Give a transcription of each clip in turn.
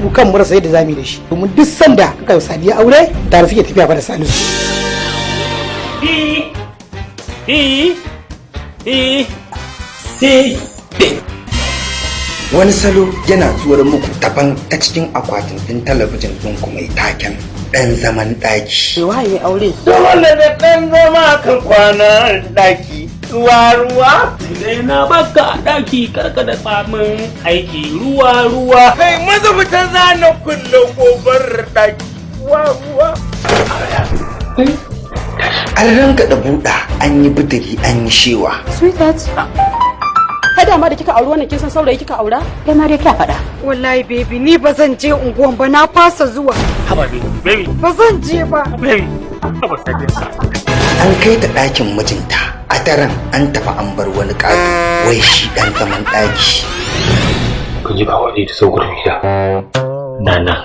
mu kan mu rasa yadda zamu yi da shi domin duk sanda aka yi Sadiya aure tare suke tafiya fa da Salisu. Wani salo yana zuwar muku daban ta cikin akwatin din talabijin ɗinku mai taken ɗan zaman ɗaki. Waye aure? Dole da ɗan zama kan kwana ɗaki. Ruwa. Idan na baka a ɗaki karka da tsamin aiki ruwa. Kai maza fita zana kulle gobar ɗaki. Ruwa. An ranka da buɗa an yi bidiri an yi shewa. Sweetheart. Kada ma da kika auri wannan kin san saurayi kika aura? Kai ma dai kya faɗa. Wallahi baby ni ba zan je unguwan ba na fasa zuwa. Haba baby. Ba zan je ba. Baby. Haba Sadiya. An kai ta ɗakin mijinta a daren an tafi an bar wani ƙato wai shi ɗan zaman ɗaki. Ka ji ba wani da sauƙar gida. Nana.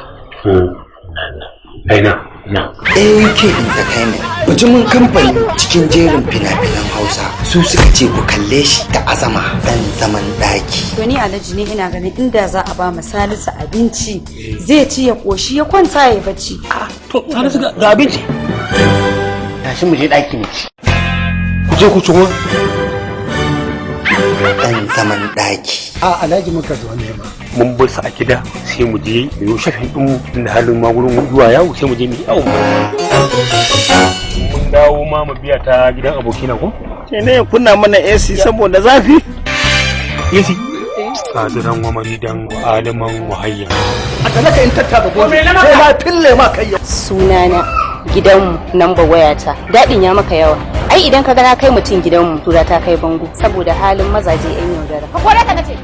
AWK Entertainment bijimin kamfani cikin jerin fina-finan Hausa su suka ce ku kalle shi da azama ɗan zaman ɗaki. To ni Alhaji ne ina ganin inda za a ba Salisu abinci zai ci ya koshi ya kwanta ya bacci. To Salisu ga abinci. Tashi mu je ɗaki ne. Ku je ku ci ruwa. Ɗan zaman ɗaki. A Alhaji muka zo nema. Mun bar su a gida sai mu je mu yi shafin ɗin da halin magurin zuwa yawo sai mu je mu yi yawo. Mun dawo ma mu biya ta gidan abokina ko? Ke ne kunna mana AC saboda zafi? AC. Kadiran wa maridan wa aliman wa hayya. A talaka in tattaba gobe sai na fille ma kai. Sunana gidanmu namba wayata. Daɗin ya maka yawa. Ai idan ka ga na kai mutum gidanmu tura ta kai bango saboda halin mazaje yan yaudara. Ka kore ka nace.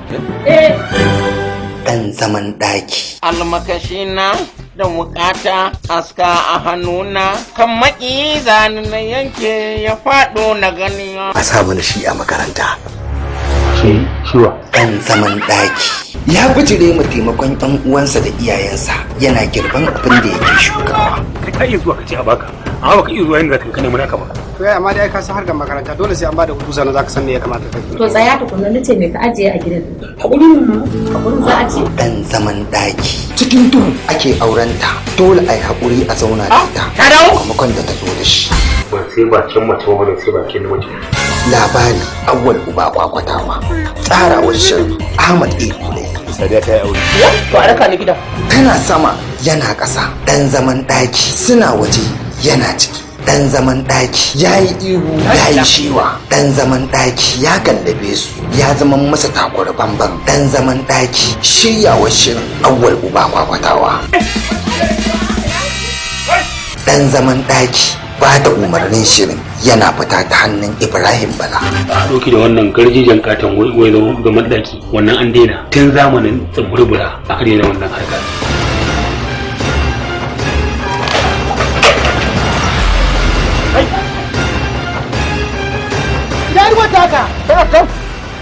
Ɗan zaman ɗaki. Almakashi na da wukata aska a hannuna kan maki zani na yanke ya faɗo na gani. A sa mana shi a makaranta. Shiwa. Ɗan zaman ɗaki. Ya bijire mu taimakon ɗan uwansa da iyayensa yana girban abin da yake shukawa. Ka iya zuwa ka ce a baka. Amma baka iya zuwa yin zaka kana mana ka ba. To amma dai ka san harkar makaranta dole sai an bada hutu sannan zaka san me ya kamata ka yi. To tsaya tukunna nace me ka ajiye a gidan. Hakurin za a ce. Ɗan zaman ɗaki. Cikin duhu ake aurenta dole ai haƙuri a zauna da ita. Ka dawo? Kamakon da ta zo da shi. Ba sai bakin mace ba sai bakin namiji. Labari Awwal Uba Kwakwatawa. Tsarawar shirin Ahmad Ikule. Sadiya ta yi aure. To a raka ni gida. Tana sama yana ƙasa. Ɗan zaman ɗaki suna waje yana ciki. Ɗan zaman ɗaki ya yi ihu ya yi shewa. Ɗan zaman ɗaki ya gallabe su ya zama masa takwar bamban. Ɗan zaman ɗaki shiryawar shirin Awwal Uba Kwakwatawa. Ɗan zaman ɗaki ba da umarnin shirin yana fita ta hannun Ibrahim Bala. A doki da wannan garjijan katon wai zaman daki wannan an daina tun zamanin tsibirbira aka daina wannan harkar. Ina ruwa ta haka?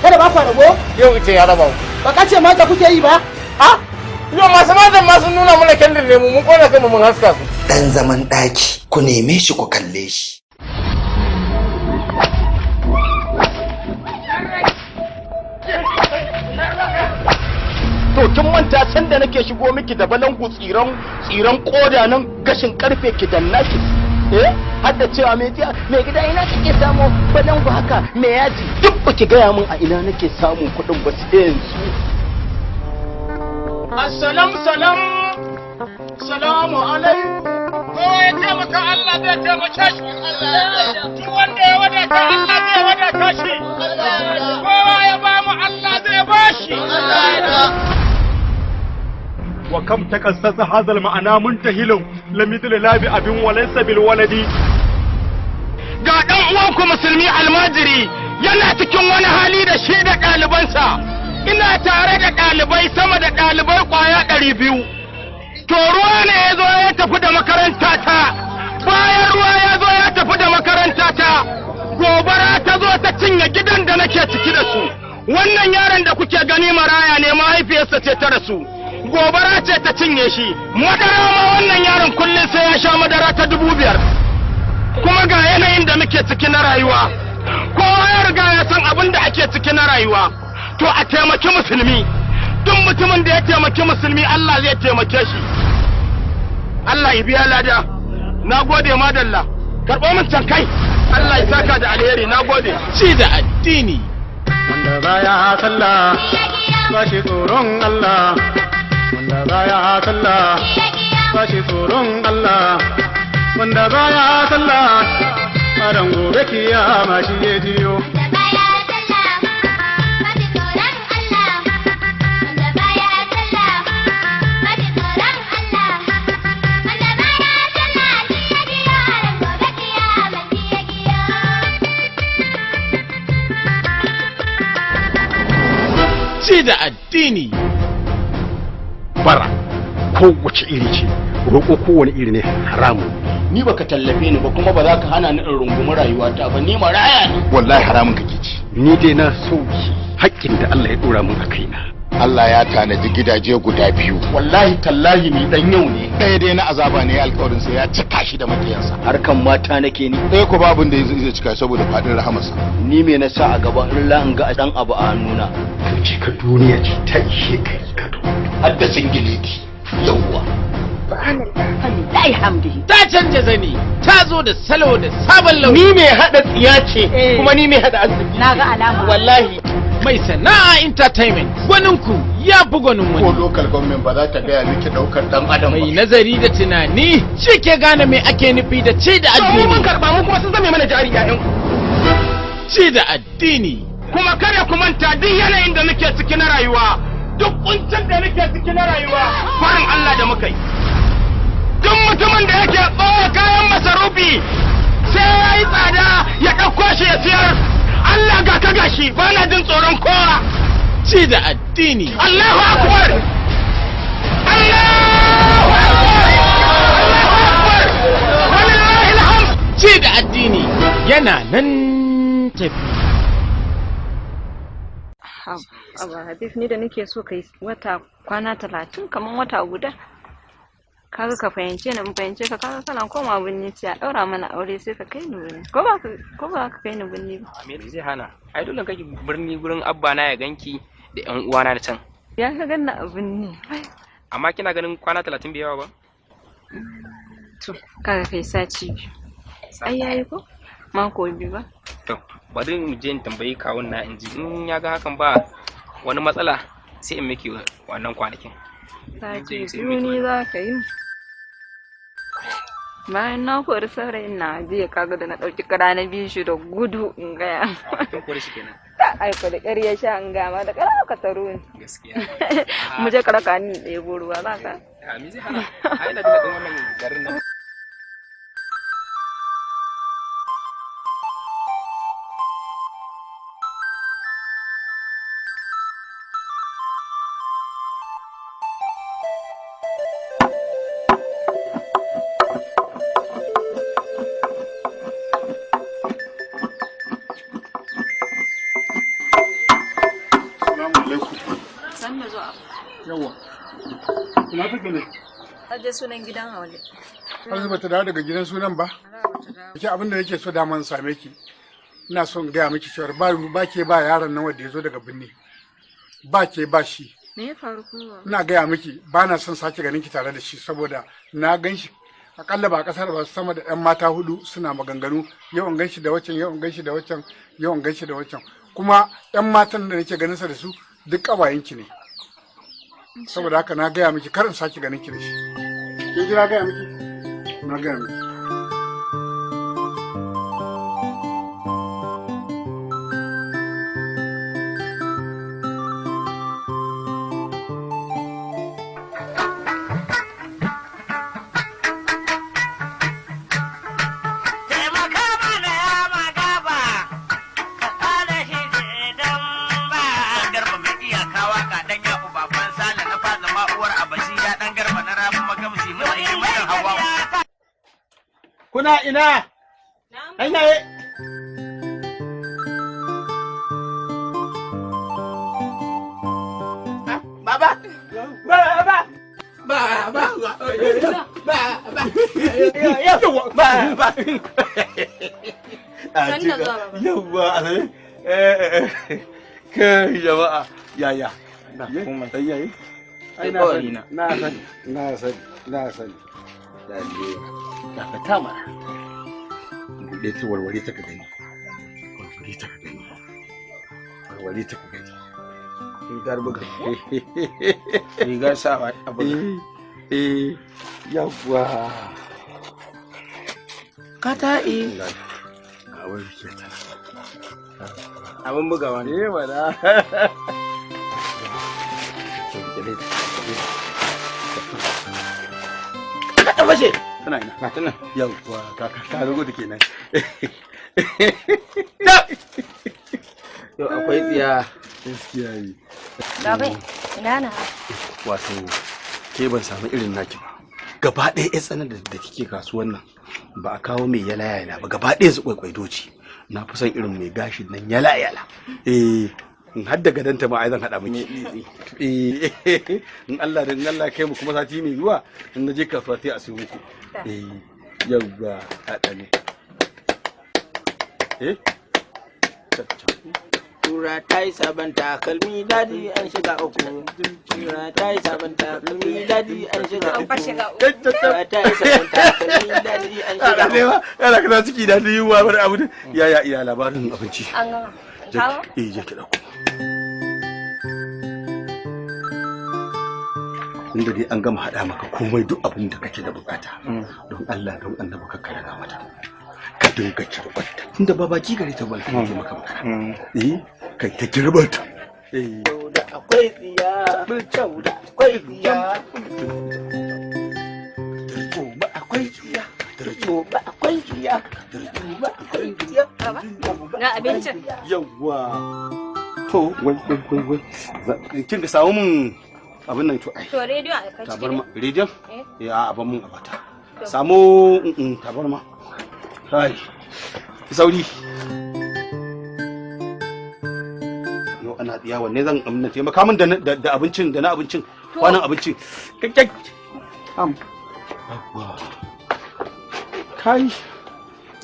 Kada ba ku rago? Yau ita ya raba. Ba ka ce mata kuke yi ba? Ha? Yau masu matan masu nuna mana kendir ne mun kona kai mun haska su. Ɗan zaman ɗaki ku neme shi ku kalle shi. To kin manta san da nake shigo miki da balangu tsiran koda nan gashin karfe ki dannaki. Har da cewa me gida ina kike samu balangu haka me yaji duk baki gaya min a ina nake samun kuɗin ba sai yanzu. Salamu alaikum. Kowa ya taimaka Allah zai taimake shi. Duk wanda ya wadata Allah zai wadata shi. Kowa ya ba mu Allah zai ba shi. Wa kam takassasa hadal ma'ana muntahilun lamithlu labi abin walaysa bil waladi. Ga dan uwanku musulmi almajiri yana cikin wani hali da shi da ɗalibansa. Ina tare da ɗalibai sama da ɗalibai kwaya 200. To ruwa ne ya zo ya tafi da makaranta ta, bayan ruwa ya zo ya tafi da makaranta ta, gobara ta zo ta cinye gidan da nake ciki da su. Wannan yaron da kuke gani maraya ne mahaifiyarsa ce ta rasu, gobara ce ta cinye shi. Madara ma wannan yaron kullum sai ya sha madara ta 5,000. Kuma ga yanayin da muke ciki na rayuwa, kowa ya riga ya san abin da ake ciki na rayuwa. To a taimaki musulmi, duk mutumin da ya taimaki musulmi Allah zai taimake shi. Allah ya biya lada. Na gode madalla. Karɓo min can kai. Allah ya saka da alheri. Na gode. Ci da addini. Wanda baya sallah ba shi tsoron Allah. Wanda baya sallah ba shi tsoron Allah. Wanda baya sallah a ran gobe kiyama shi ya jiyo. Ci da addini. Bara kowace iri ce, roƙo kowane iri ne haramun. Ni baka tallafe ni ba kuma ba za ka hana ni in rungumi rayuwata ba, ni maraya ne. Wallahi haramun kake ci. Ni dai na sauki haƙƙin da Allah ya ɗora min a kaina. Allah ya tanaji gidaje guda biyu. Wallahi tallahi ni dan yau ne. Ɗaya dai na azaba ne alƙawarin sa ya cika shi da makiyansa. Harkan mata nake ni. Ɗaya ko babun da zai cika saboda faɗin rahamarsa. Ni me na sa a gaba in ga dan abu a hannuna. Kace ka duniya ce ta ishe kai ka to. Haddasin gileti. Yawwa. Alhamdulillah hamdihi. Ta canja zani, ta zo da salo da sabon launi. Ni mai hada tsiya ce kuma ni mai hada arziki. Na ga alama. Wallahi. Mai sana'a entertainment. Gwaninku ya fi gwanin Ko wani. local government ba za ta gaya miki ɗaukar ɗan adam ba. Mai nazari da tunani shi ke gane me ake nufi da ci da Mun addini. karɓa mu kuma sun zame mana jari ƴaƴan. Ci da addini. Kuma kada ku manta duk yanayin da muke ciki na rayuwa, duk kuncin da muke ciki na rayuwa, farin Allah da muka yi. Duk mutumin da yake ɓoye kayan masarufi sai ya yi tsada ya ɗauko shi ya siyar. Allah ga ka gashi ba na jin tsoron kowa. Ci da addini. Allahu Akbar! Allahu Akbar! Allahu Akbar! Walillahi alhamd! Ci da addini yana nan tafi. Abu Habib ni da nake so kai wata kwana 30 kaman wata guda. Kaga ka fahimce ni in fahimce ka kaga kana koma binni sai a daura mana aure sai ka kai ni binni. Ko ba ka kai ni binni ba. Me zai hana? Ai dole kake birni gurin abba na ya ganki da ƴan uwana da can. Ya ka ganna a binni. Amma kina ganin kwana 30 bai yawa ba? To kaga kai sati biyu. Ai yayi ko? Mako biyu ba. To bari mu je in tambayi kawun na in ji in ya ga hakan ba wani matsala sai in miki wannan kwanakin. Sati biyu ni za ka yi. Bayan na kori saurayin na jiya kaga da na ɗauki kara na biyu shi da gudu in gaya. Kin kore shi kenan. Aiko da ƙyar ya sha in gama da ƙara ka taro ni. Gaskiya. Mu je karaka ni ɗebo ruwa za ka. A me zai hana? Ai na da wannan garin nan. Ina take ne? Haje sunan gidan Haule. Har ba ta dawo daga gidan sunan ba? Ki abin da nake so da man same ki. Ina son gaya miki cewa ba ke ba yaron nan wanda ya zo daga binne. Ba ke ba shi. Me ya faru kowa? Ina gaya miki ba na son sake ganin ki tare da shi saboda na gan shi akalla ba kasar ba sama da 'yan mata 4 suna maganganu yau in gan shi da waccan yau in gan shi da waccan yau in gan shi da waccan kuma 'yan matan da nake ganin sa da su duk ƙawayenki ne. Saboda haka na gaya miki kar in sake ganin ki da shi. Kin ji na gaya miki? Na gaya miki. Kuna ina? Hanyaye. Baba. Baba. Baba. Baba. Yawwa. Kai jama'a. Yaya. ba komai ai yayi ai na sani da ka tama bude ta warware ta ka gani rigar buga rigar sawa a buga yawwa kata'i abin bugawa ne wala ka fashe tana ina tana yawwa ka rugo da kenan yau akwai tsiya gaskiya yi Babai, ina na. wato ke ban samu irin naki ba gaba ɗaya ya tsanar da kike kasuwan nan ba a kawo mai yala yana ba gaba ɗaya su kwaikwaidoci na fi son irin mai gashin nan yala in har da gadanta ma ai zan haɗa miki in Allah kai mu kuma sati mai zuwa in na je kasuwa sai a siyo muku yawwa haɗa ne Tura ta yi sabon takalmi dadi an shiga uku. Tura ta yi sabon takalmi dadi an shiga uku. Tura ta yi sabon takalmi dadi an shiga uku. Yana kana ciki da yi wa wani abu ya iya labarin abinci. An gama. Je ki dauko. Inda dai an gama haɗa maka komai duk abin da kake da bukata. Don Allah don annabi ka karara mata. Ka dinga kirbarta tunda ba baki gare ta balka ne maka magana kai ta kirbarta da akwai tsiya kyau da akwai tsiya ba akwai tsiya ba akwai tsiya ba akwai tsiya Ga abincin. yawwa to wai kin ga samu mun abin nan to ai To rediyo a kai. tabarma rediyon a ban mun abata samu tabarma kai sauri yau ana tsiya wanne zan amna taimaka min da abincin da na abincin kwanan abincin kakkak kai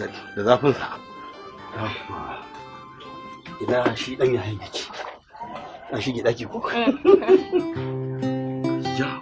da zafin sa ina shi dan yayin yake a shige daki ko ya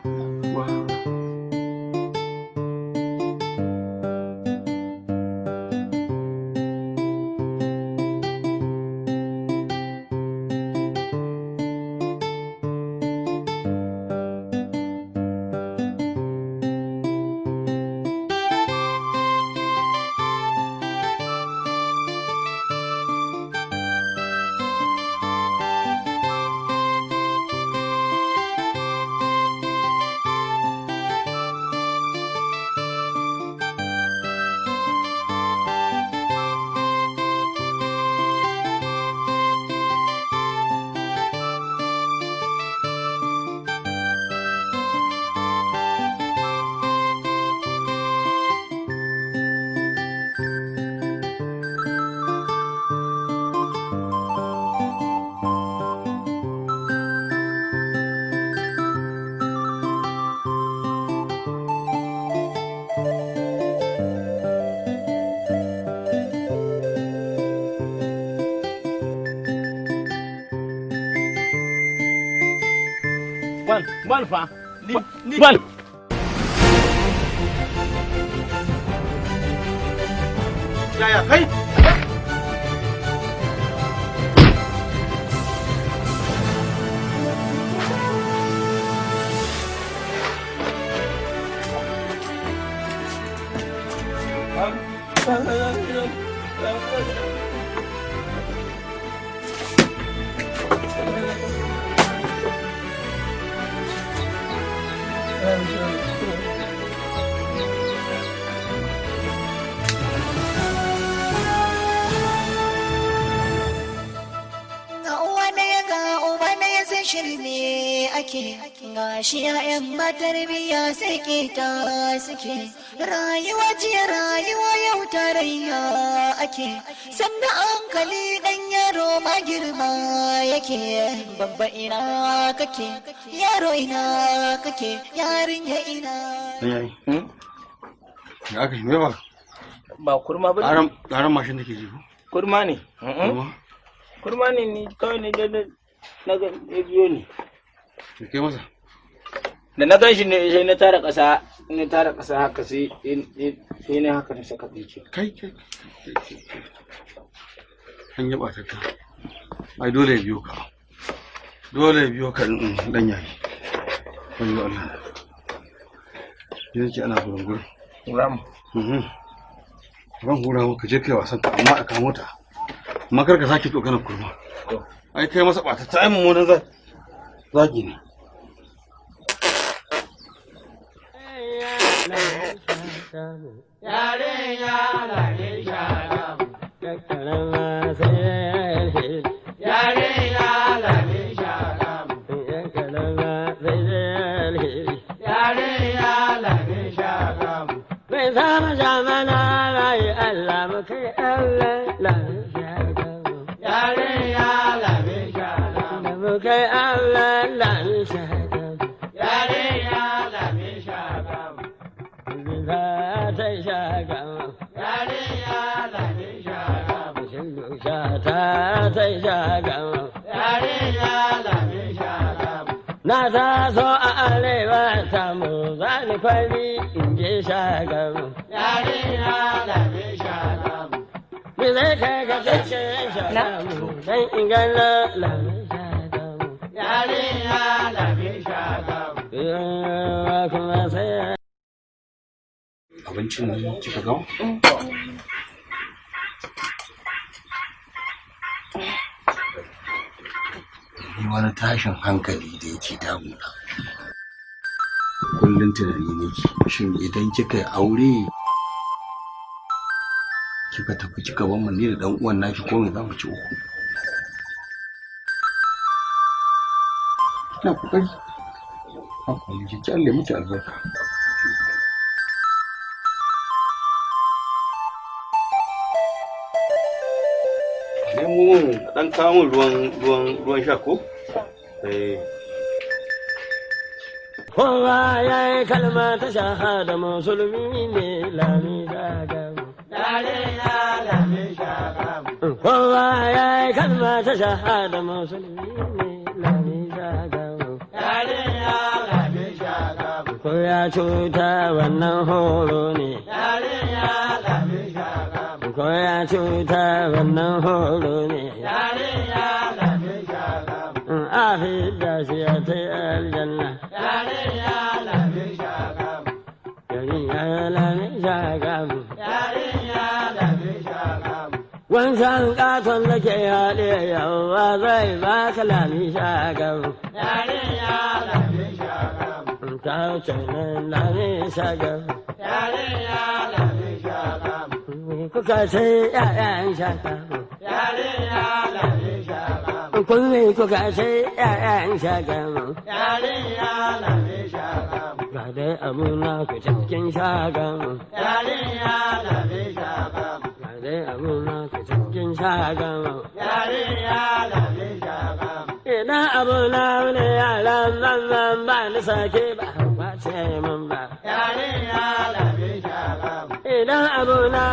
Bal fa. Bal. Yaya kai? shirme ake gashi ya'yan matarbiya sai ta suke rayuwa jiya rayuwa yau tarayya ake sannan hankali dan yaro ma girma yake babba ina kake yaro ina kake yarinya ina ya aka shi ba ba kurma ba ƙaran mashin da ke ji kurma ne kurma ne ni kawai ne na ga biyo ne Me kai masa? Da na gan shi ne sai na tara ƙasa haka sai ne haka na saka tsinci. Kai. An yaba ta ka. Ai dole ya biyo ka. Dan yayi. Wayo Allah. Yanzu ana gurin. Ram. Ban hura maka je kai wasan ka amma ka mota. Amma kar ka sake tsokanar kurma. Ai kai masa bata ta ai mummunan zagi ne. Na ta so a arewa ta mu zani fari in je shagamu. Yarinya lami shagamu. Me zai kai ka cikin shagamu dan in gana lami shagamu. Yarinya lami shagamu. Kuma sai abincin kika ga? wani tashin hankali da yake damuna. Kullum tunani nake, shin idan kika yi aure kika tafi kika bar mu ne da dan uwan naki ko me za mu ci uku? Ina kokari. Hakuri ki Allah miki albarka. Nemo dan kawo ruwan sha ko? Kowa ya yi kalma ta shahada musulmi ne lami shagamu. Kowa ya yi kalma ta shahada musulmi ne lami shagamu. Ko ya cuta wannan horo ne. Ko ya cuta wannan horo ne. Afi da shi ya ta yi aljanna. Wancan katon da ke haɗe yawa zai ba ka lami shagamu. Ta wuce nan lami shagamu. Kuka ce ‘ya'yan shagamu. Kullum kuka ce ‘ya'yan shagamu. Ga dai abu na ku cikin shagamu. Ga dai abu na ku cikin shagamu. Ina abu na wani yaran nan ba ni sake ba ba ce min ba. Ina abu na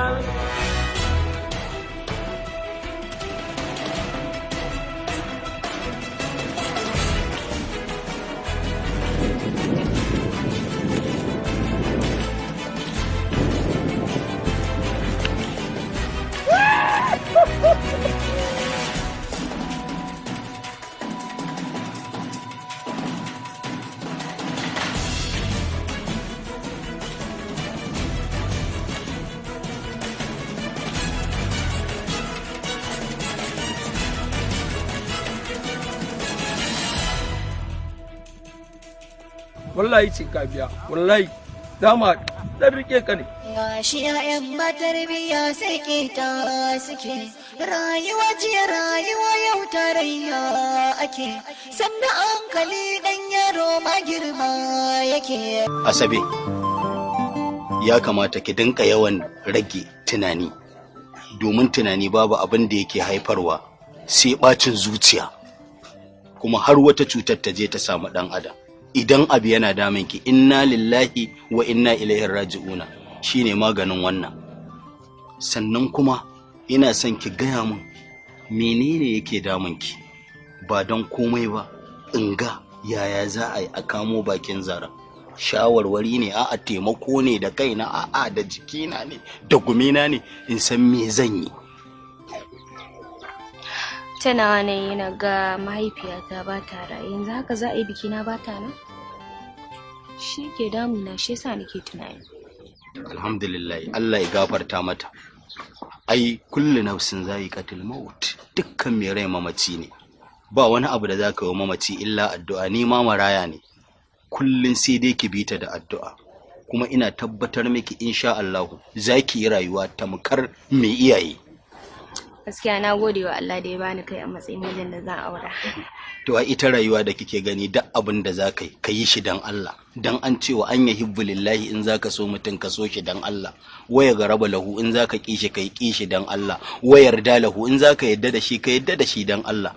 wallahi ce ka biya wallahi dama dan rike ka ne gashi ƴaƴan matarbiya sai ke ta suke rayuwa jiya rayuwa yau tarayya ake sannan hankali dan yaro ma girma yake. Asabe ya kamata ki dinka yawan rage tunani domin tunani babu abin da yake haifarwa sai bacin zuciya kuma har wata cutar ta je ta samu dan adam. Idan abu yana damun ki inna lillahi wa inna ilaihi raji'una shine maganin wannan. Sannan kuma ina son ki gaya min menene yake damun ki ba don komai ba in ga yaya za a yi a kamo bakin zaren. Shawarwari ne, a'a taimako ne da kaina, a'a da jikina ne, da gumina ne, in san me zan yi. Tana ne na ga mahaifiyata ba ta raye, yanzu haka za a yi bikina ba ta nan? Shi ke damuna, shi yasa nake tunani. Alhamdulillah, Allah ya gafarta mata. Ai kullu nafsin za'iqatul maut, dukkan mai rai mamaci ne. Ba wani abu da zaka yi mamaci illa addu'a. Ni ma maraya ne, kullun sai dai ki bita da addu'a, kuma ina tabbatar miki insha Allah zaki yi rayuwa tamkar mai iyaye. Gaskiya na gode wa Allah da ya bani kai a matsayin mijin da zan aura. To ai ita rayuwa da kike gani duk abin da zaka yi, ka yi shi dan Allah. Dan an cewa an yuhibbu lillahi, in zaka so mutum ka so shi dan Allah. Waya garaba lahu, in zaka ki shi kai ki shi dan Allah. Wayar da lahu, in zaka yadda da shi ka yadda da shi dan Allah.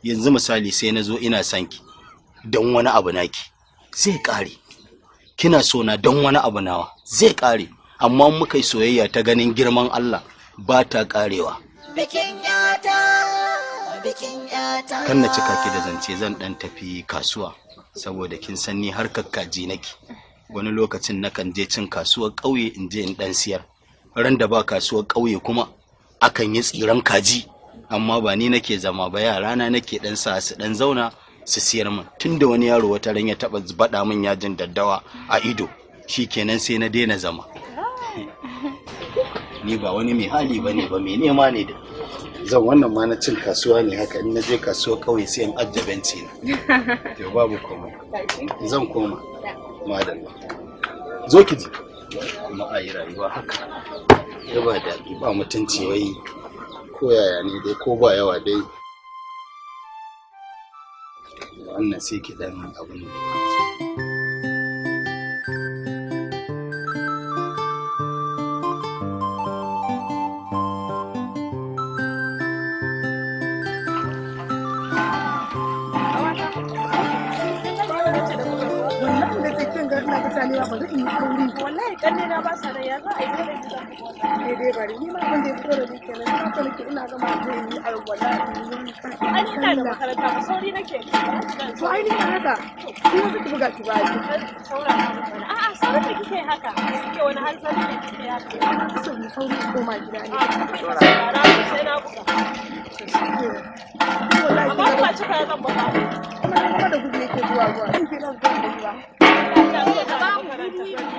Yanzu misali sai na zo ina son ki dan wani abu naki, zai kare. Kina so na dan wani abu nawa, zai kare. Amma muka yi soyayya ta ganin girman Allah, ba ta karewa. Bikin yata. Kan na cika ki da zance, zan dan tafi kasuwa saboda kin san ni harkar kaji nake. Wani lokacin nakan je cin kasuwar ƙauye in je in dan siyar. Ran da ba kasuwar ƙauye kuma akan yi tsiran kaji, amma ba ni nake zama ba, yara na nake dan sa su dan zauna su siyar min. Tunda wani yaro wata ran ya taba bada min yajin daddawa a ido, shikenan sai na daina zama. Ni ba wani mai hali bane ba, mai nema ne da zan wannan ma na cin kasuwa ne haka, in na je kasuwa kawai sai in ajje benci na. To babu komai, zan koma. Madalla, zo ki ji kuma a yi rayuwa haka, ya ba daɗi ba mutunci wai ko yaya ne dai, ko ba yawa dai wannan sai ki dan abin da wallahi kanne na ba sa da ya za a yi da gida ne dai bari ni ma ban da fito da dike nan na so nake ina gama da yi ai wallahi ai ina da makaranta ba sauri nake to ai ni haka ki wasu ki buga ki ba ki saura a'a sauri da kike haka kike wani hanzari da kike haka so ni sauri ko ma gida ne sai na buga wallahi ba cika zan buga kuma da gudu yake zuwa in ki nan zan zuwa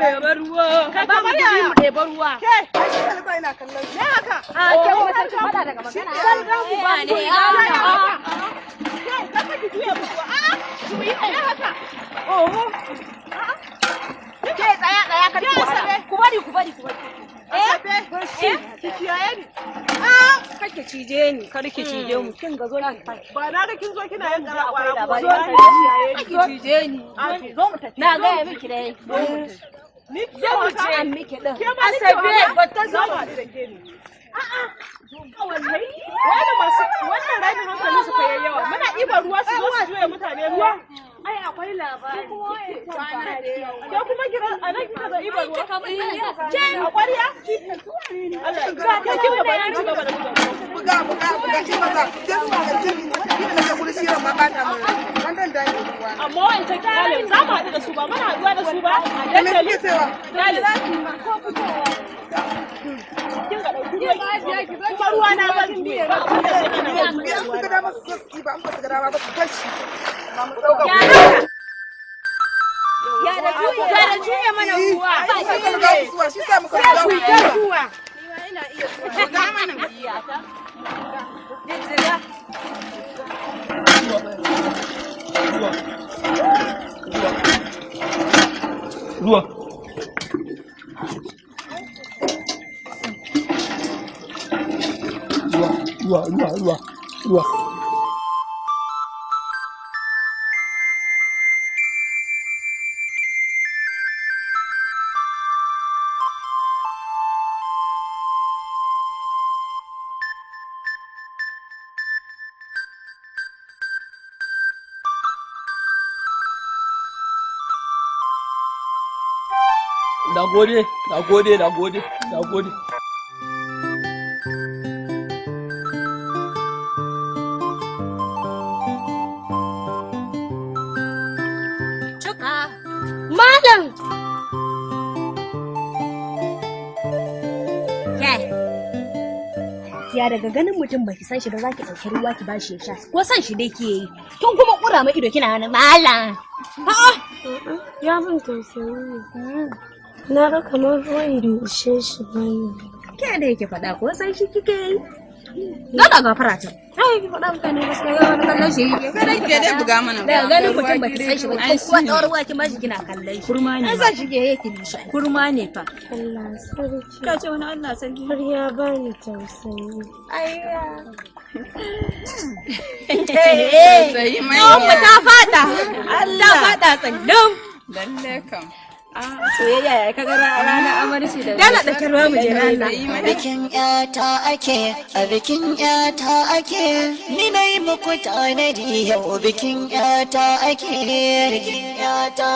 ɗeba ruwa. Ka ba mu mu ɗeba ruwa. Ke, ai shi kalba ina kallon. Me haka? A ke mu sai ki fada daga magana. Sai ga mu ba ne. Ke, ka ka ki juya mu. A ku yi me haka? Oho. Ke tsaya ka ki wahala. Ku bari. Ki kiyaye ni. Kake cije ni. Kar ki cije mu. Kin ga zo ki. Ba na ga kin zo kina yin kwara ba. Zo ki cije ni. Zo mu tafi. Na ga miki dai. Ni ce an miki din. Asabe ba ta zo da ke ni. A'a. Wallahi. Wannan rainin hankali su kai yawa. Muna iba ruwa su zo su juye mutane ruwa. Ai akwai labari. Ke kuma kira anan kika da iba ruwa. Ke a ƙwarya? Allah ka ta kika bari ci gaba da buga ki maza. Ke zuwa ga jini kina da gurin shirin ma ba ta mu. Wannan da ruwa. Amma wancan kale za mu haɗu da su ba, muna haɗuwa da su ba. Me kike cewa? Dali za ki ma ko fitowa. Kin ga dauki ruwa. Ruwa na zan juye ba. Ya su ga da masu soski ba, an ba su ga da ba su kashi. Ba mu dauka. Ya da juye mana ruwa. Ba shi ne zuwa, shi sa muka zuwa. Ni ma ina iya zuwa. Ga mana biya ta. Dijiga. Ruwa. Na gode. Ya daga ganin mutum baki san shi ba zaki dauki ruwa ki bashi ya sha. Ko san shi dai ke yi. Kin kuma kura mai ido kina hana malam. Ya bin tausayi. Na ga kamar ruwan bai ishe shi bane. Ke da yake faɗa ko san shi kike yi. Gada gafara ta. Ai ki faɗa mutane gaskiya ga wani kallon shi yake. Kada ki dai buga mana. Da ganin mutum baki san shi ba kin kuwa dawar ruwa kin bashi kina kallon shi. Kurma ne. Ai san shi ke yake nishi. Kurma ne fa. Allah sarki. Ka ce wani Allah sarki. Har ya bani tausayi. Ayya. Tausayi mai. Mu ta fada. Allah fada tsallum. Lalle kam. Soyayya ya kaga ranar amarci da dala da karwa mu je Allah. Bikin yata ake, a bikin yata ake, ni nayi muku tanadi yau bikin yata ake, bikin yata,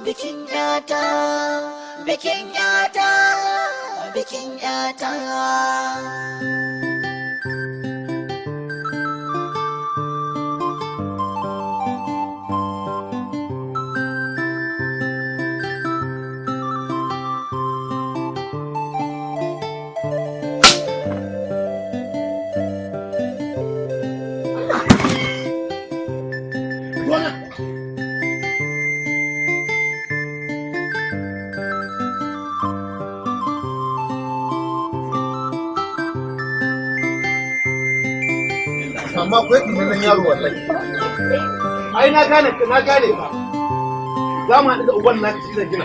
bikin yata, bikin yata, bikin yata. amma akwai tunanin yaro wallahi ai na gane ba za mu haɗu da uban naka shi zai gina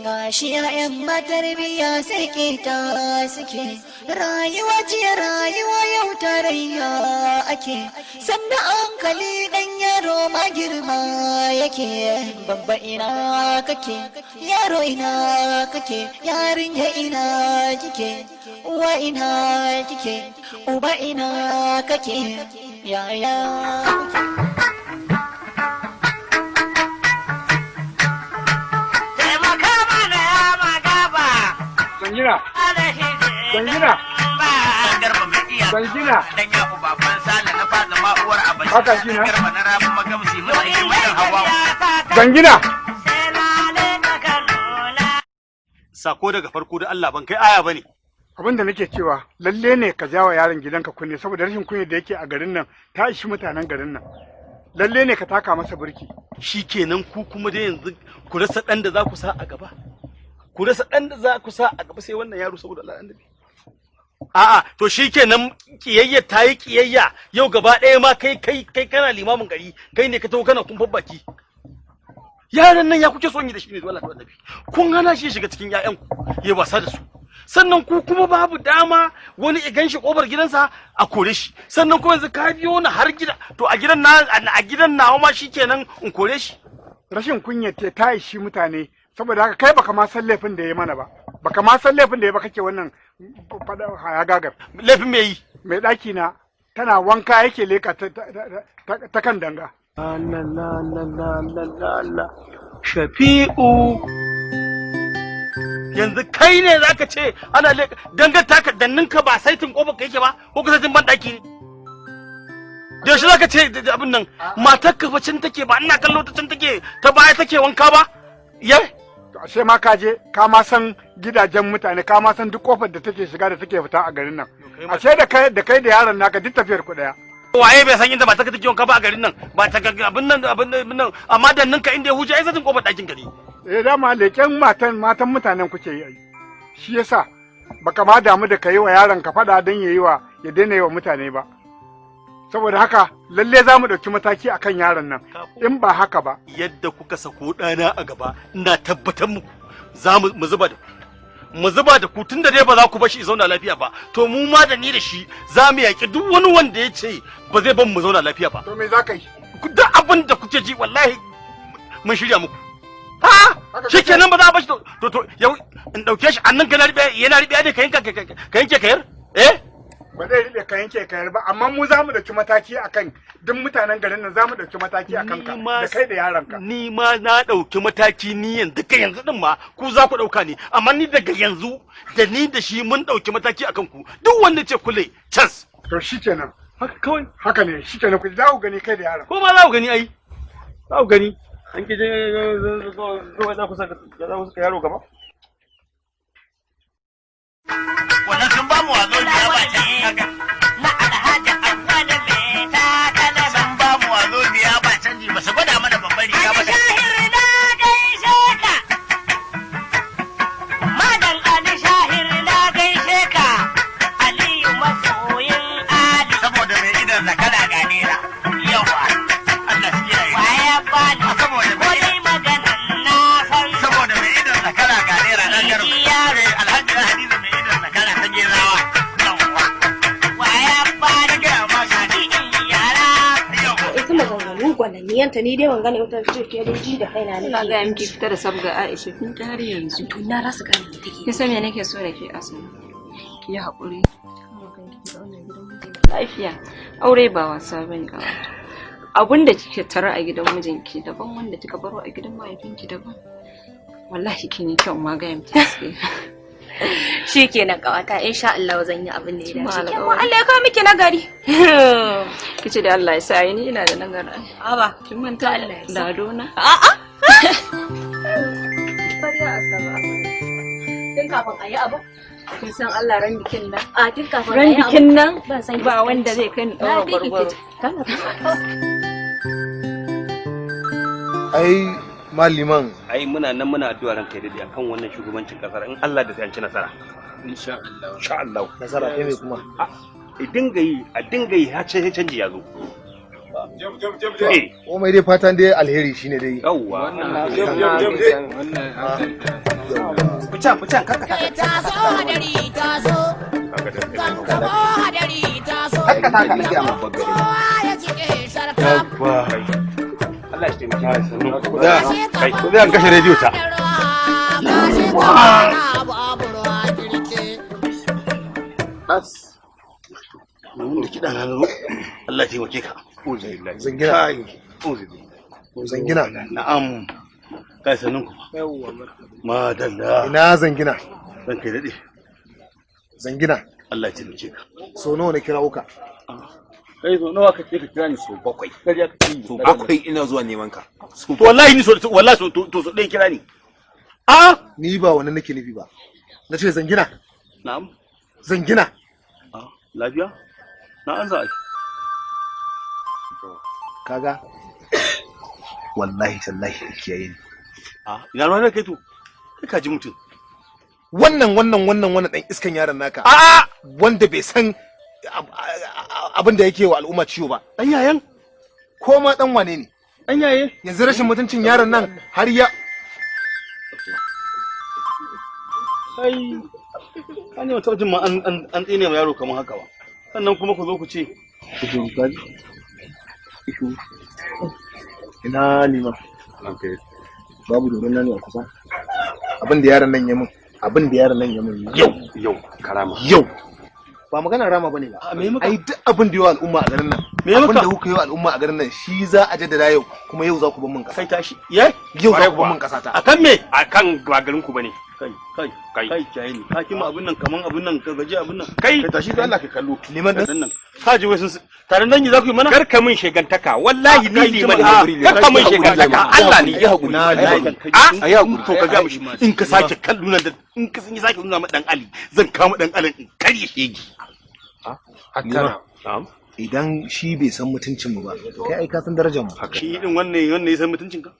Gashi ‘ya'yan matarbiya sai ta suke, rayuwa jiya rayuwa yau tarayya ake, sannan hankali ɗan yaro ma girma yake, babba ina kake, yaro ina kake, yarinya ina kike, uwa ina kike, uba ina kake, yaya kake. Sangina! Sangina! Sangina! Dan ya ku baban sala na fada ma uwar abin. Haka shi na? Garba na rabu magamsi mun yi mutan hawa. Sangina! Sako daga farko da Allah ban kai aya bane. Abin da nake cewa lalle ne ka jawa yaron gidanka kunne saboda rashin kunya da yake a garin nan ta ishi mutanen garin nan. Lalle ne ka taka masa burki. Shikenan ku kuma da yanzu ku rasa dan da za ku sa a gaba. Ku rasa ɗan da za ku sa a gaba sai wannan yaro saboda Allah annabi. A'a to shikenan kiyayya ta yi kiyayya yau gaba ɗaya ma kai kana limamin gari kai ne ka taho kana kumfan baki. Yaran nan ya kuke son yi da shi ne wallahi annabi. Kun hana shi shiga cikin ƴaƴanku ya wasa da su. Sannan ku kuma babu dama wani ya ganshi kofar gidansa a kore shi. Sannan kuma yanzu ka biyo ni har gida to a gidan nawa ma shikenan in kore shi. Rashin kunya ce ta ishi mutane saboda haka kai baka ma san laifin da ya mana ba baka ma san laifin da ya ba kake wannan fada haya gagar laifin me yi mai daki na tana wanka yake leka ta kan danga la Shafi'u yanzu kai ne zaka ce ana leka dangar taka danninka ba saitin kofar ka yake ba ko ka saitin ban daki ne da yaushe zaka ce abin nan matar ka fa can take ba ina kallo ta can take ta baya take wanka ba ye ashe ma ka je ka ma san gidajen mutane ka ma san duk kofar da take shiga da take fita a garin nan ashe da kai da yaron naka duk tafiyar ku daya waye bai san inda ba ta take wanka ba a garin nan ba ta abin nan amma dan ninka inda ya huce ai zan kofar dakin gari dama leken matan mutanen kuke yi shi yasa baka ma damu da kai wa yaron ka fada dan ya daina yi wa mutane ba saboda haka lalle za mu ɗauki mataki akan yaron nan in ba haka ba yadda kuka sako ɗana a gaba ina tabbatar muku za mu zuba da ku tun da dai ba za ku bashi zauna lafiya ba to mu ma da ni da shi za mu yaƙi duk wani wanda ya ce ba zai ban mu zauna lafiya ba to me za ka yi duk abin da kuke ji wallahi mun shirya muku ha shikenan ba za a bashi to yau in ɗauke shi annan ka yana riɓe ne ka yanke kayar ba zai riɓe ka yanke ka ba, amma mu za mu ɗauki mataki akan duk mutanen garin nan, za mu ɗauki mataki akan ka da kai da yaranka. Ni ma na ɗauki mataki ni yanzu ka yanzu din ma ku za ku ɗauka ne, amma ni daga yanzu da ni da shi mun ɗauki mataki akan ku duk wanda ce kule cas. To shikenan. Haka kawai. Haka ne shikenan ku za ku gani kai da yaran. Ko ma za ku gani ai. Za ku gani. An ki je za ku saka yaro gaba. Wannan sun ba mu wazo da ya ba canji na alhaji abuwa da mai takala sun ba mu wazo da ya ba canji ba su gwada mana babban riga ba. Shahir na gaishe ka. Madan Ali Shahir na gaishe ka. Aliyu masoyin Ali. Saboda mai idan zakara ga nera. Yawa. Allah shi ya yi. Waya ba ni. Saboda mai idan maganan na san. Saboda mai idan zakara ga nera dan garo. Alhaji Hadiza mai idan zakara ta gerawa. Yawa. Waya ba ni ga ma shadi yara. Ita maganganu gwananiyanta ni dai ban gane wata ce ke dai ji da kaina ne. Ina ga miki fita da sabga Aisha kin ta har yanzu. To na rasa gane da take. Kin san me nake so da ke asali? Ki yi haƙuri. Lafiya. Aure ba wasa bane a wata. Abun da kike tare a gidan mijinki daban wanda kika baro a gidan mahaifinki daban. Wallahi kin yi kyau ma ga miki gaskiya. Shikenan kawata insha Allah zan yi abin da ya dace. Kuma Allah ya kawo miki nagari. Kice da Allah ya sa ni ina da nagari. Aba, kin manta Allah ya sa. Ladona. A'a. Fariya asaba. Tun kafin ayi abu. Kin san Allah ran bikin nan? A tun kafin ran ayi abu. bikin nan ban san ba wanda zai kai ni daura gwargwaro. Ai maliman ai muna nan muna addu'a ran kai dai akan wannan shugabancin kasar in Allah da sai an ci nasara insha Allah nasara kai me kuma a dinga yi har sai canji ya zo komai dai fatan dai alheri shine dai yawwa fican karka taso hadari taso kankamo hadari taso karka taka ne ga mu ya cike sharka Allah shi taimake ku da kai ku da kashe rediyo ta mun da kiɗa na zo Allah ya taimake ka zangina na'am kai sanin ku madalla ina zangina dan kai dade zangina Allah ya taimake ka so nawa ne kira uka kai so nawa kake ka kira ni so bakwai kariya kake so bakwai ina zuwa neman ka to wallahi ni so wallahi so dai kira ni ni ba wannan nake nufi ba nace zangina na'am zangina lafiya na an za kaga wallahi tallahi kiyaye ni ina ruwa kai to kai ka ji mutum wannan dan iskan yaron naka wanda bai san abin da yake wa al'umma ciwo ba dan yayan ko ma dan wane ne dan yaye yanzu rashin mutuncin yaron nan har ya kai an yi wata jin ma an tsine ma yaro kamar haka ba sannan kuma ku zo ku ce ina lima babu doron nan a kusa abin da yaron nan ya mun yau karama yau ba magana rama bane ba ai duk abin da yawa al'umma a garin nan abin da kuka yi wa al'umma a garin nan shi za a jaddada yau kuma yau za ku bar mun kasa kai tashi yau za ku bar mun kasa ta akan me akan ba garin ku bane kai jayi ka kima abin nan kaman abin nan ka gaji abin nan kai tashi da Allah ka kallo liman nan ka ji wai sun taron dangi za ku yi mana kar ka min shegantaka wallahi ni liman kar ka min shegantaka Allah ne ya hakuri ya hakuri to ka ga mishi in ka sake kallo nan in ka sake nuna ma dan Ali zan kama dan Ali in karye shegi idan shi bai san mutuncin mu ba kai ai ka san darajar mu shi din wannan ya san mutuncin ka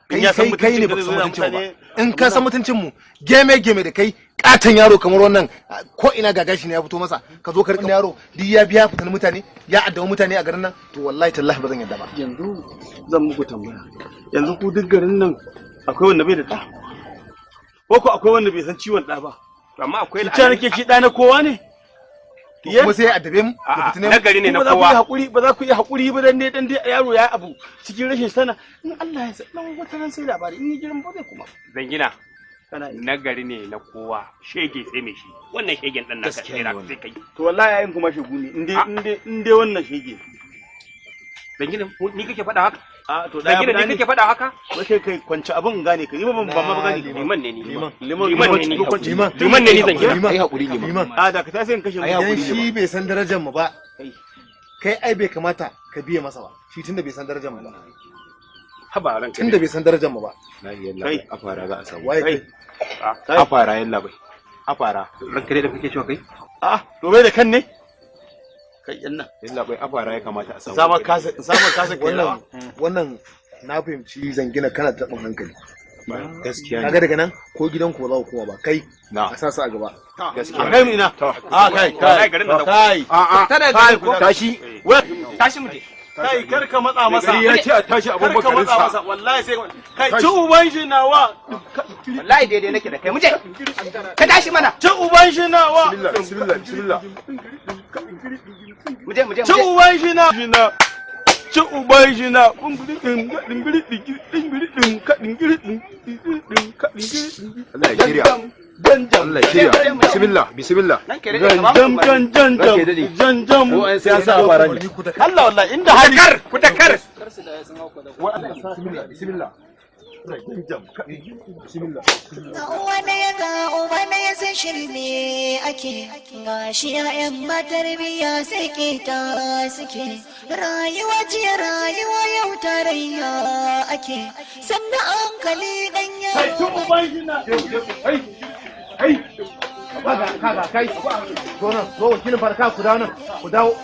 kai ne ba san mutuncin ba in ka san mutuncin mu geme da kai katan yaro kamar wannan ko ina gagashi ne ya fito masa ka zo ka rika yaro duk ya biya fitan mutane ya addawa mutane a garin nan to wallahi tallahi ba zan yadda ba yanzu zan muku tambaya yanzu ku duk garin nan akwai wanda bai da da ko akwai wanda bai san ciwon da ba amma akwai da nake shi da na kowa ne kuma sai addabe mu na gari ne na kowa ba za ku yi hakuri ba dan dai yaro ya abu cikin rashin sana in Allah ya sa dan wata ran sai labari in yi girin ba zai kuma zangina nagari ne na kowa, shege sai mai shi. Wannan shegen dan naka sai kai. To wallahi yayin kuma shegu ne. Inde wannan shege. Dangin ni kake faɗa haka? A to da gidan ni kake faɗa haka? Wace kai kwanci abin gane ka. Ni ba gane. Liman ne ni. Liman ne ni zangina. Ai hakuri liman. A da ka ta sai in kashe mu. Idan shi bai san darajar mu ba. Kai ai bai kamata ka biye masa ba. Shi tunda bai san darajar mu ba. Haba ranka. Tunda bai san darajar mu ba. Kai a fara za a samu. Wai kai. A fara yalla bai. A fara. Ranka da kake cewa kai? A to bai da kan ne? Kai yan nan. Yalla bai a fara ya kamata a samu. Zaman kasa wannan na fahimci zangina kana taɓin hankali. Gaskiya ne. Kaga daga nan ko gidan ku za ku koma ba kai a sa su a gaba. Gaskiya. Kai mu ina. A kai garin da kai. Kai tashi. Tashi mu je. Kai kar ka matsa masa. Gari ya ce a tashi abun bakarin sa. Wallahi sai kai ci uban shi nawa. Wallahi daidai nake da kai mu je. Ka tashi mana. Ci uban shi nawa. Bismillah. Mu je. Ci uban shi na. Ci uban shi na. Allah ya shirya. Allah ya shirya. Bismillah. Janjam. Ko an sai sa fara ni. Allah wallahi inda hali. Kutakar. Bismillah. Wanda ya ga uba na ya san shirme ake gashi ya'yan ba tarbiyya sai ta suke rayuwa jiya rayuwa yau tarayya ake sannan hankali dan yaro. Kaga kai zo nan zo wakilin farka ku dawo nan ku dawo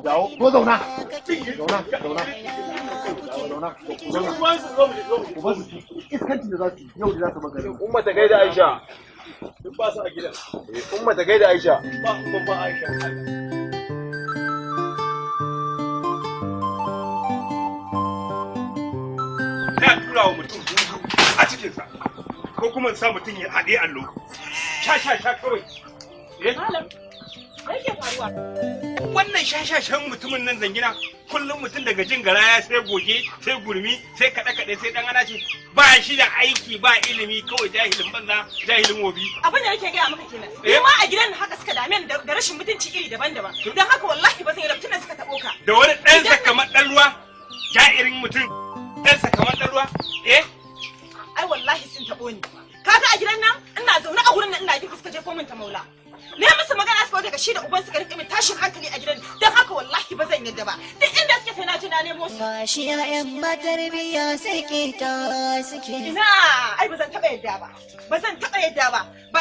dawo ko zauna iskanci da za su yau da za su magana umma ta gaida Aisha duk ba su a gidan umma ta gaida Aisha ba Aisha na tura wa mutum a cikinsa ko kuma sa mutum ya haɗe allo sha kawai malam yake faruwa wannan shashashan mutumin nan zangina kullum mutum daga jin garaya sai goge sai gurmi sai kaɗe sai ɗan ana ce ba shi da aiki ba ilimi kawai jahilin banza jahilin wobi abin da nake gaya maka kenan kuma a gidan haka suka dame da rashin mutunci iri daban-daban don haka wallahi ba zai rabtuna suka taɓo ka da wani ɗansa kamar ɗan ruwa jairin mutum ɗansa kamar ɗan ruwa ai wallahi sun taɓo ni kaga a gidan nan ina zaune a gurin nan ina girka suka je ko min ta maula ne musu magana suka daga shi da uban suka rike min tashin hankali a gidan don haka wallahi ba zan yadda ba duk inda suke sai na ji na nemo su gashi ya'yan ba tarbiyya sai ta suke ina ai ba zan taɓa yadda ba ba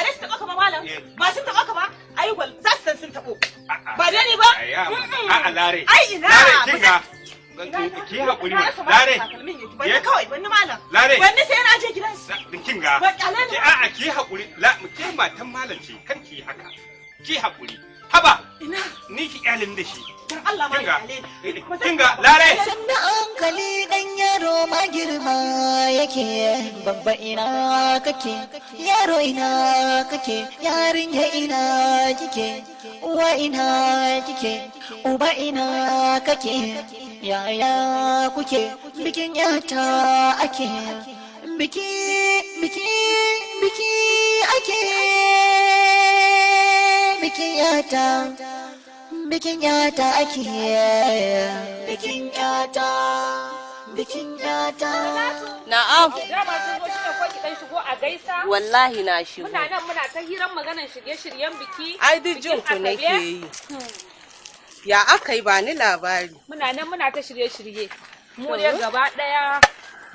dai su taɓa ka ba malam ba sun taɓa ka ba ai za su san sun taɓo ba dai ni ba a'a lare ai ina ki haƙuri lare ya kawai wani malam lare wani sai na je gidansu kinga ki a'a ki haƙuri ke matan malam ce kan ki haka ki haƙuri haba ina ni ki kyalin da shi dan Allah ma kinga lare sannan hankali dan yaro ma girma yake babba ina kake yaro ina kake yarinya ina kike uwa ina kike uba ina kake yaya kuke bikin yata ake biki ake bikin yata ake bikin yata na'am dama sun zo shine ko ki dan shigo a gaisa wallahi na shigo muna nan muna ta hirar maganar shirye-shiryen biki ai duk jin ku nake yi ya aka yi ba ni labari muna nan muna ta shirye-shirye mu ne gaba daya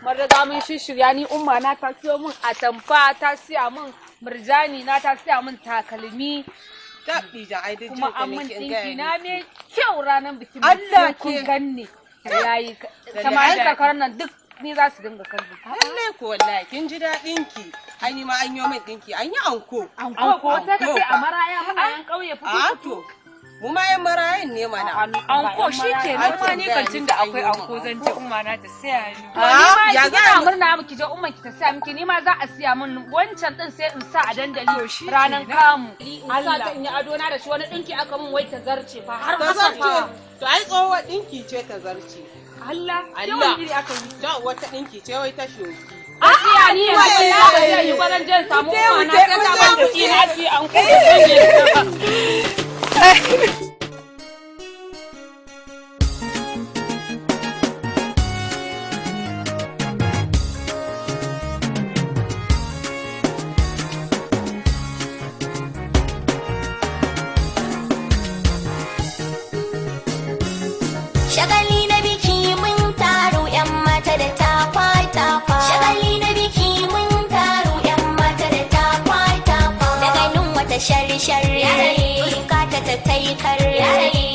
mun riga mun shirya ni umma na ta siyo min atamfa ta siya min murjani na ta siya min takalmi kuma an mun dinki na me kyau ranar bikin Allah kun ganni yayi samarin kakar nan duk ni za su dinga kallo lalle ko wallahi kin ji dadin ki ai ni ma an yi min dinki an yi anko ta kace a maraya muna yan kauye fito mu ma yan marayin ne mana anko shikenan ma ni kancin da akwai anko zan je umma na ta saya ni ya ga murna miki je umman ki ta saya miki ni ma za a siya min wancan din sai in sa a dandali ranan kamu Allah ta in yi ado na da shi wani dinki aka min wai ta zarce fa har kasa fa to ai tsohuwar dinki ce ta zarce Allah. Allah. Da wata dinki ce wai ta shoki. Asiya ni ba zai yi baran jan samu kuma na sai ta ban da shi na ci an kuma. Shagali na biki mun taro 'yan mata da tafa-tafa. Shagali na biki mun taro 'yan mata da tafa-tafa. Da ganin wata shari-shari, fuska ta taikar,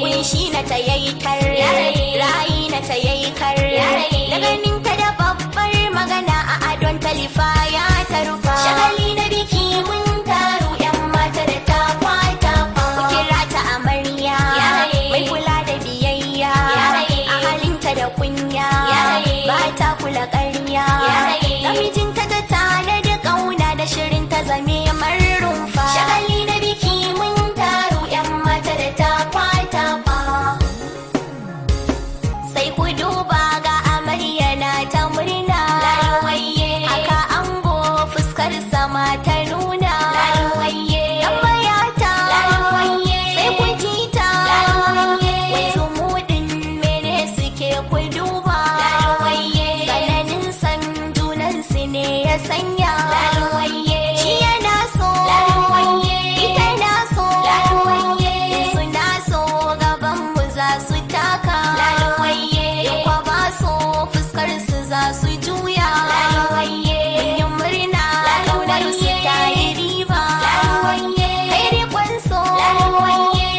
kunshi na ta yaikar, rayi na ta yaikar. Da ganin ta da babbar magana a adon talifa ya ta rufa. Shagali na biki mun taro 'yan mata da tafa-tafa. Ku kira ta amarya, mai kula da biyayya. Da kunya ba ta kula ƙarya namijinta ta tare da ƙauna da shirin ta zame marrumfa shagali na biki mun taro 'yan mata da tafa-tafa sai ku duba ga amarya na ta murna haka ango fuskar sama ta nuna yan bayata sai ku ji ta wai zumuɗin mene suke ku duba tsananin san junansu ne ya sanya shi yana so ita na so suna so gaban mu za su taka kwa ba so fuskar su za su juya yin murna ƙaunar su ta yi riba kai rikon so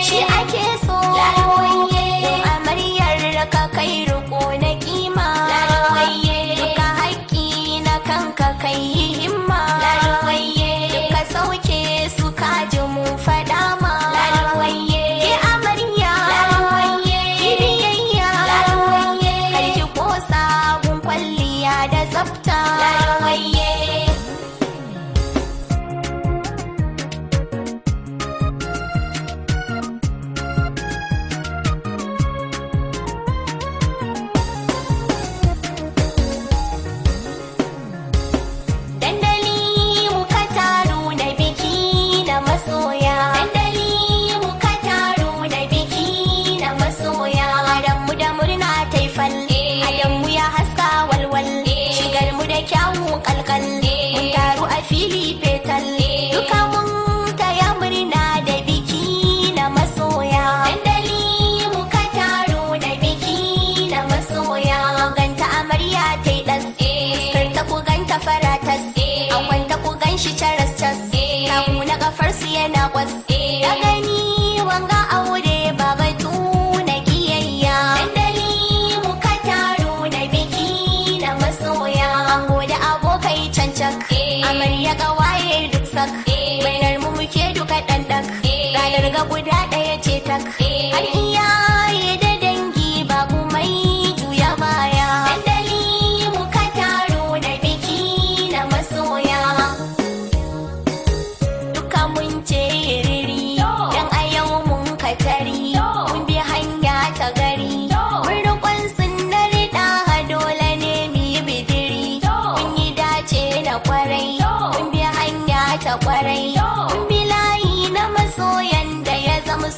shi ake so amaryar ka kai riko na kima duka haƙƙi na kanka kai yi himma duka sauke su kaji mu faɗa ma ki amarya ki biyayya kar ki kosa gun kwalliya da tsafta Dandali muka taru na biki na masoya. Dandali muka taru na biki na masoya. Hadanmu da murna ta yi falle. Hadanmu ya haska walwal. Shigar mu da kyawu kalkal. Mun taru a fili fetal. Duka mun taya murna da biki na masoya. Dandali muka taru na biki na masoya. Ganta amarya ta yi ɗas. Fuskar ta ku ganta faratas. An kwanta ku gan shi caras-cas. Kamu na kafarsu yana kwas. Da gani wanga aure ba batu na kiyayya. Dandali muka taro na biki na masoya. Ango da abokai cancak. Amarya ƙawaye duk sak. Bainar mu muke duka ɗanɗak. Ranar ga guda ɗaya ce tak. Har iyaye da dangi babu mai juya baya. Dandali muka taro na biki na masoya. Duka mun ce riri dan a yau mun katari. Mun bi hanya ta gari. Mun riƙon sunnar da dole ne mu yi bidiri. Mun yi dace da kwarai. Mun bi hanya ta kwarai. Mun bi layi na masoyan da ya zama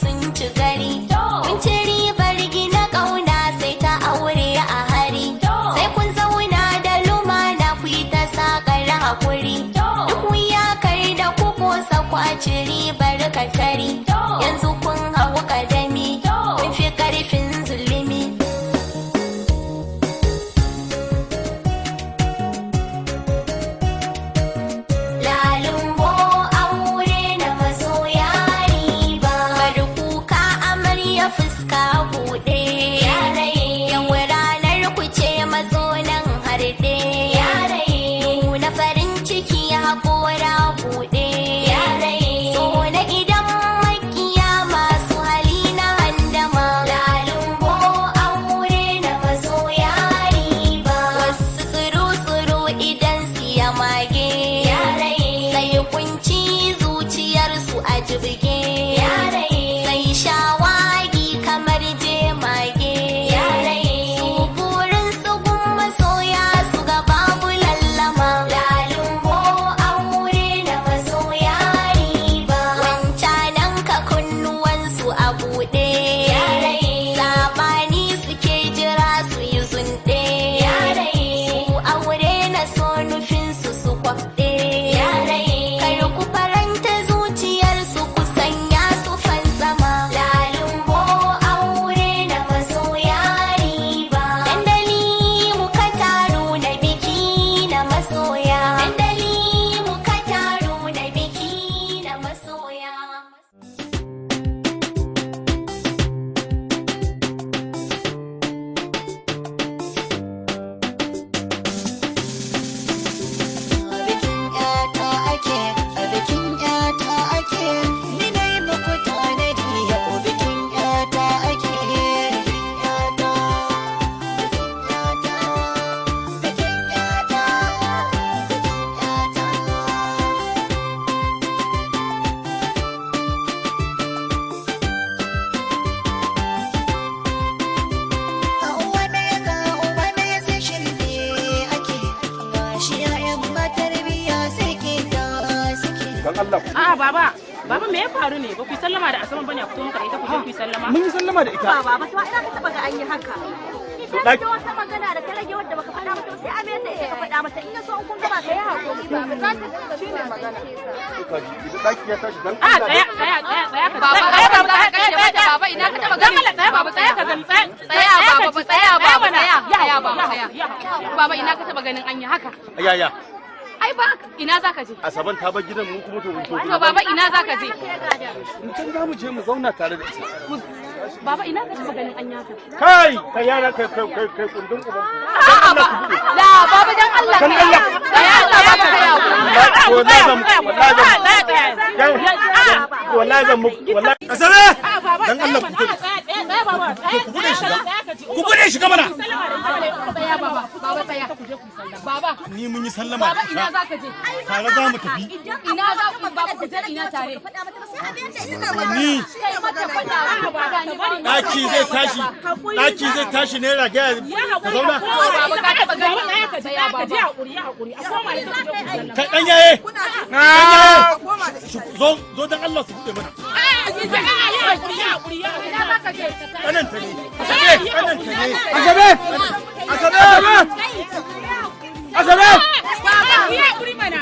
Baba me ya faru ne? Ba ku sallama da Asaman bane a fito muka da ita ku je ku sallama. Mun yi sallama da ita. Baba to ina ka taba ga an yi haka. Idan da wata magana da ta rage wanda baka faɗa mata sai a mayar da ita ka faɗa mata in ya so kun gaba kai hakuri baba za ta shine magana. Idan daki ya tashi dan Allah. Tsaya ka. Baba ina ka taba ganin tsaya baba tsaya ka gani tsaya baba ina ka taba ganin an yi haka. Yaya. Ai ba ina zaka je? Asaban ta bar gidan mu kuma to To baba ina zaka je? Mun can za mu je mu zauna tare da ita. Baba ina ka taba ganin an yaka? Kai yara kai kundin uban. La baba dan Allah. Dan Allah. Baba kai wallahi zan muku wallahi Asabe dan Allah ku ku bude shiga mana. Baba ni mun yi sallama. Baba ina zaka je? Tare za mu tafi. Ina za ku baba ku je ina tare? Ni daki zai tashi ne rage ka zauna. Baba ka taba gani ka je baba. Ka je hakuri a koma da ku sallama. Kai dan yaye. Zo dan Allah su bude mana. Ina zaka je? Kananta ne. Asabe! Baba ki hakuri mana.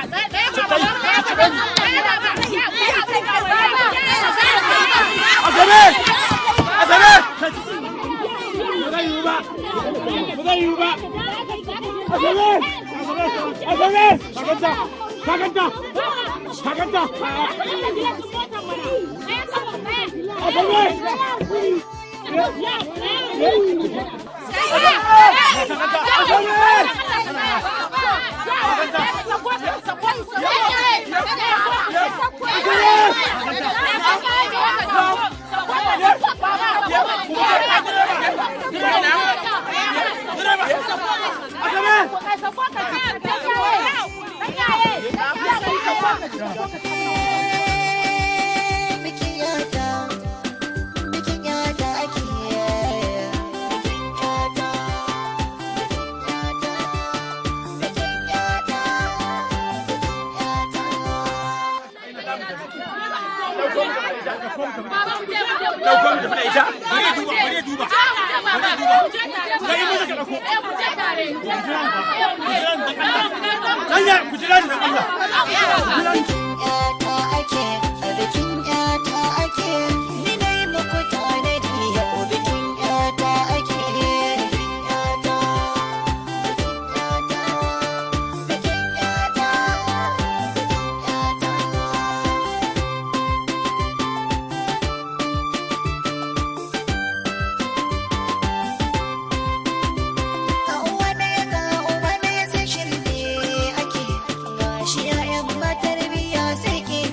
Shi 'ya'yan matar biya sai ke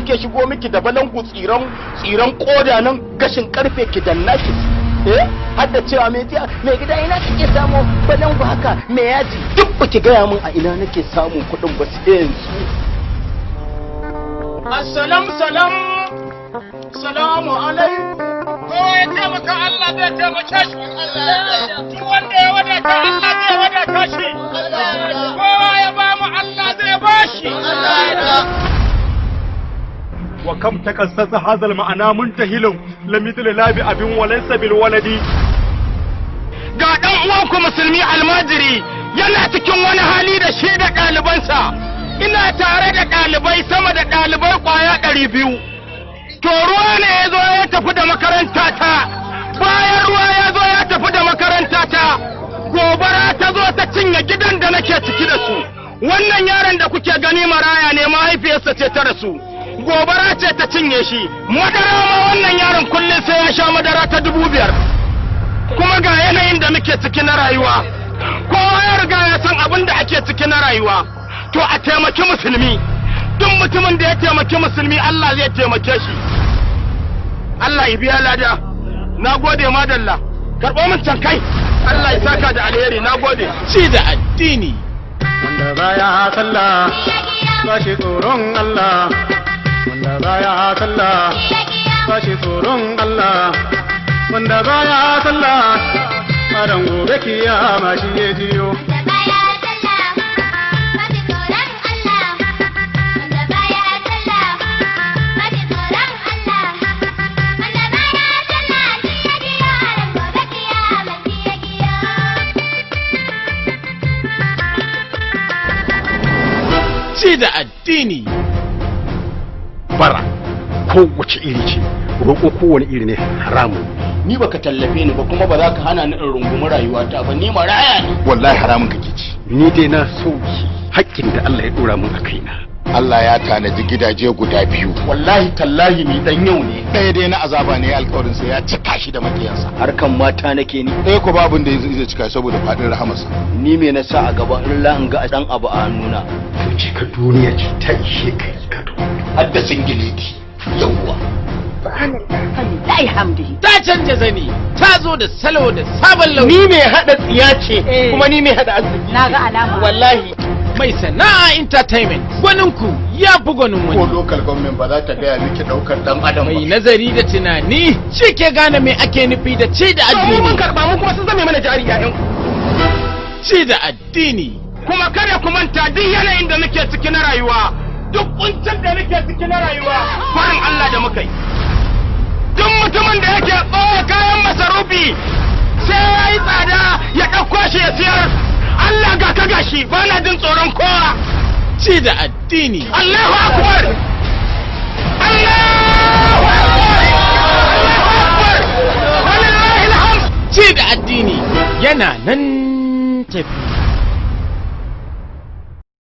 nake shigo miki da balangu tsiran koda nan gashin karfe ki dannaki har da cewa me gida ina kike samu balangu haka me yaji duk baki gaya min a ina nake samun kuɗin ba su yanzu. Salamu alaikum. Kowa ya taimaka Allah zai taimake shi. Duk wanda ya wadata Allah zai wadata shi. Kowa ya ba mu Allah zai ba shi. wa kam takassasa hadal ma'ana muntahilun lamithlu labi abin walaysa bil waladi. Ga dan uwanku musulmi almajiri yana cikin wani hali da shi da ɗalibansa. Ina tare da ɗalibai sama da ɗalibai kwaya 200. To ruwa ne ya zo ya tafi da makaranta ta, bayan ruwa ya zo ya tafi da makaranta ta, gobara ta zo ta cinye gidan da nake ciki da su. Wannan yaron da kuke gani maraya ne mahaifiyarsa ce ta rasu, gobara ce ta cinye shi, madara ma wannan yaron kullum sai ya sha madara ta 5,000. Kuma ga yanayin da muke ciki na rayuwa, kowa ya riga ya san abin da ake ciki na rayuwa, to a taimaki musulmi. Duk mutumin da ya taimaki musulmi Allah zai taimake shi. Allah ya biya lada. Na gode madalla. Karɓo min can kai. Allah ya saka da alheri. Na gode. Ci da addini. Wanda baya sallah ba shi tsoron Allah. Wanda baya sallah ba shi tsoron Allah. Wanda baya sallah a ran gobe kiyama shi ya jiyo. Ci da addini. Bara kowace iri ce, roƙo kowane iri ne haramun. Ni baka tallafe ni ba kuma ba za ka hana ni in rungumi rayuwata ba, ni maraya ne. Wallahi haramun kake ci. Ni dai na sauki haƙƙin da Allah ya dora min a kaina. Allah ya tanaji gidaje guda 2. Wallahi tallahi ni dan yau ne. Ɗaya dai na azaba ne alƙawarin sa ya cika shi da makiyansa. Harkan mata nake ni. Ɗaya ko babun da zai cika saboda faɗin rahamarsa. Ni me na sa a gaba in la in ga dan abu a hannuna. To ka duniya ce ta ishe kai ka to. Hadda singileti. Yawwa. Subhanallahi hamdihi. Ta canja zani, ta zo da salo da sabon launi. Ni mai hada tsiya ce kuma ni mai hada arziki. Na ga alama. Wallahi. Mai sana'a entertainment. Gwaninku ya fi gwanin wani. Ko local government ba za ta gaya miki daukar dan adam ba. Mai nazari da tunani shi ke gane me ake nufi da ci da addini. Mun karba mu kuma sun zame mana jari ƴaƴan. Ci da addini. Kuma kada ku manta duk yanayin da nake ciki na rayuwa, duk kuncin da nake ciki na rayuwa, farin Allah da muka yi. Duk mutumin da yake ɓoye kayan masarufi sai ya yi tsada ya ɗauko shi ya siyar. Allah ga ka gashi ba na jin tsoron kowa. Ci da addini. Allahu Akbar! Allahu Akbar! Allahu Akbar! Walillahi alhamd! Ci da addini yana nan tafi.